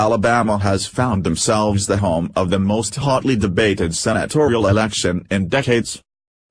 Alabama has found themselves the home of the most hotly debated senatorial election in decades.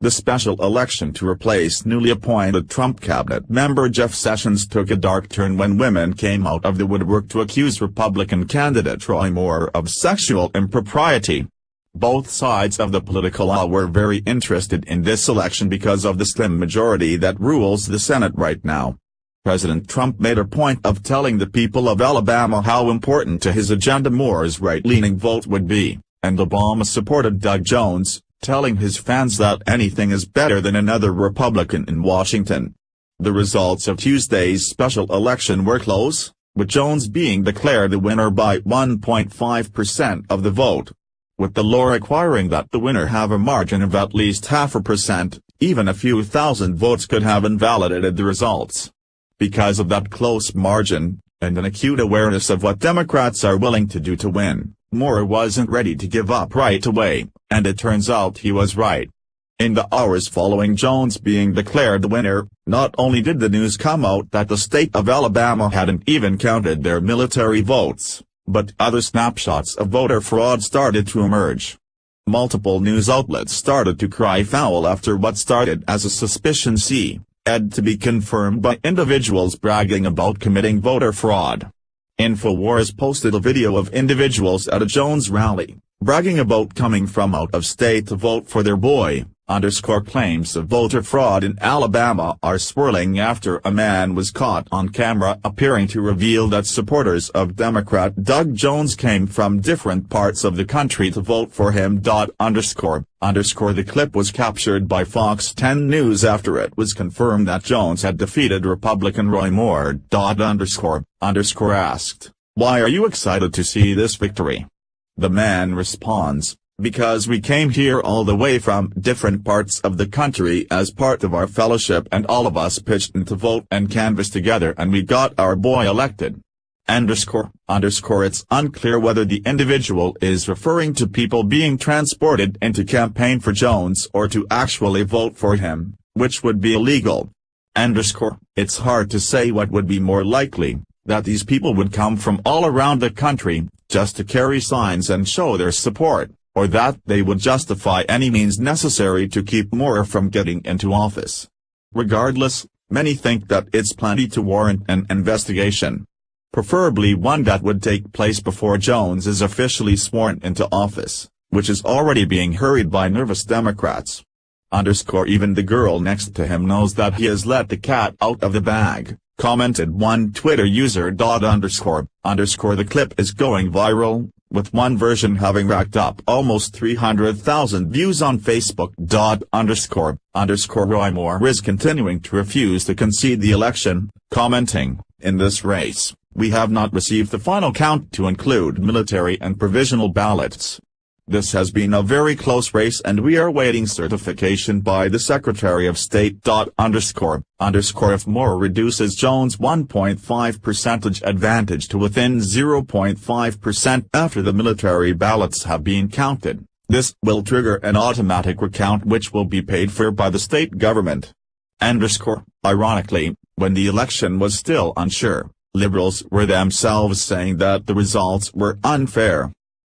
The special election to replace newly appointed Trump cabinet member Jeff Sessions took a dark turn when women came out of the woodwork to accuse Republican candidate Roy Moore of sexual impropriety. Both sides of the political aisle were very interested in this election because of the slim majority that rules the Senate right now. President Trump made a point of telling the people of Alabama how important to his agenda Moore's right-leaning vote would be, and Obama supported Doug Jones, telling his fans that anything is better than another Republican in Washington. The results of Tuesday's special election were close, with Jones being declared the winner by 1.5% of the vote. With the law requiring that the winner have a margin of at least 0.5%, even a few thousand votes could have invalidated the results. Because of that close margin, and an acute awareness of what Democrats are willing to do to win, Moore wasn't ready to give up right away, and it turns out he was right. In the hours following Jones being declared the winner, not only did the news come out that the state of Alabama hadn't even counted their military votes, but other snapshots of voter fraud started to emerge. Multiple news outlets started to cry foul after what started as a suspicion had to be confirmed by individuals bragging about committing voter fraud. InfoWars posted a video of individuals at a Jones rally, bragging about coming from out of state to vote for their boy. Claims of voter fraud in Alabama are swirling after a man was caught on camera appearing to reveal that supporters of Democrat Doug Jones came from different parts of the country to vote for him. The clip was captured by Fox 10 News after it was confirmed that Jones had defeated Republican Roy Moore. Asked, "Why are you excited to see this victory?" The man responds, "Because we came here all the way from different parts of the country as part of our fellowship and all of us pitched in to vote and canvass together and we got our boy elected." It's unclear whether the individual is referring to people being transported in to campaign for Jones or to actually vote for him, which would be illegal. It's hard to say what would be more likely, that these people would come from all around the country, just to carry signs and show their support, or that they would justify any means necessary to keep Moore from getting into office. Regardless, many think that it's plenty to warrant an investigation. Preferably one that would take place before Jones is officially sworn into office, which is already being hurried by nervous Democrats. Even the girl next to him knows that he has let the cat out of the bag, commented one Twitter user. The clip is going viral, with one version having racked up almost 300,000 views on Facebook. Roy Moore is continuing to refuse to concede the election, commenting, "In this race, we have not received the final count to include military and provisional ballots. This has been a very close race and we are waiting certification by the Secretary of State." If Moore reduces Jones' 1.5 percentage advantage to within 0.5% after the military ballots have been counted, this will trigger an automatic recount which will be paid for by the state government. Ironically, when the election was still unsure, liberals were themselves saying that the results were unfair.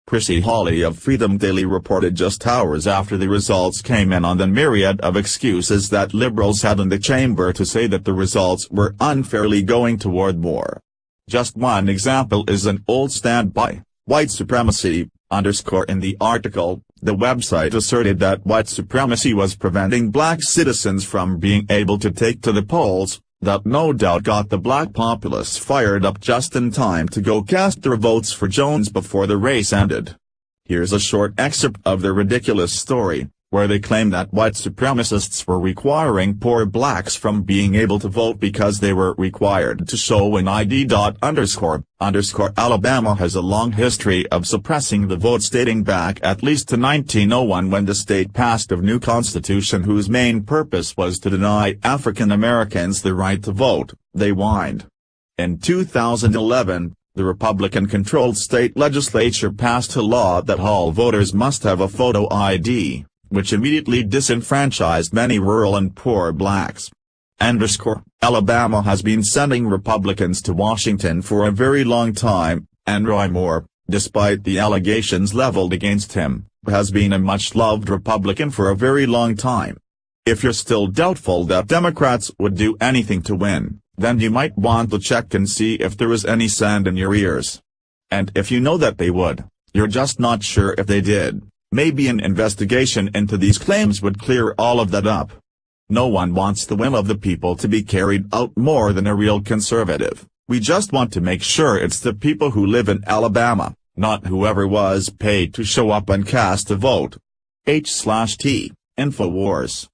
Chrissy Hawley of Freedom Daily reported just hours after the results came in on the myriad of excuses that liberals had in the chamber to say that the results were unfairly going toward Moore. Just one example is an old standby, white supremacy. In the article, the website asserted that white supremacy was preventing black citizens from being able to take to the polls. That no doubt got the black populace fired up just in time to go cast their votes for Jones before the race ended. Here's a short excerpt of their ridiculous story, where they claim that white supremacists were requiring poor blacks from being able to vote because they were required to show an ID. Alabama has a long history of suppressing the votes dating back at least to 1901 when the state passed a new constitution whose main purpose was to deny African Americans the right to vote, they whined. In 2011, the Republican-controlled state legislature passed a law that all voters must have a photo ID, which immediately disenfranchised many rural and poor blacks. Alabama has been sending Republicans to Washington for a very long time, And Roy Moore, despite the allegations leveled against him, has been a much-loved Republican for a very long time. If you're still doubtful that Democrats would do anything to win, then you might want to check and see if there is any sand in your ears. And if you know that they would, you're just not sure if they did, maybe an investigation into these claims would clear all of that up. No one wants the will of the people to be carried out more than a real conservative. We just want to make sure it's the people who live in Alabama, not whoever was paid to show up and cast a vote. H/T, InfoWars.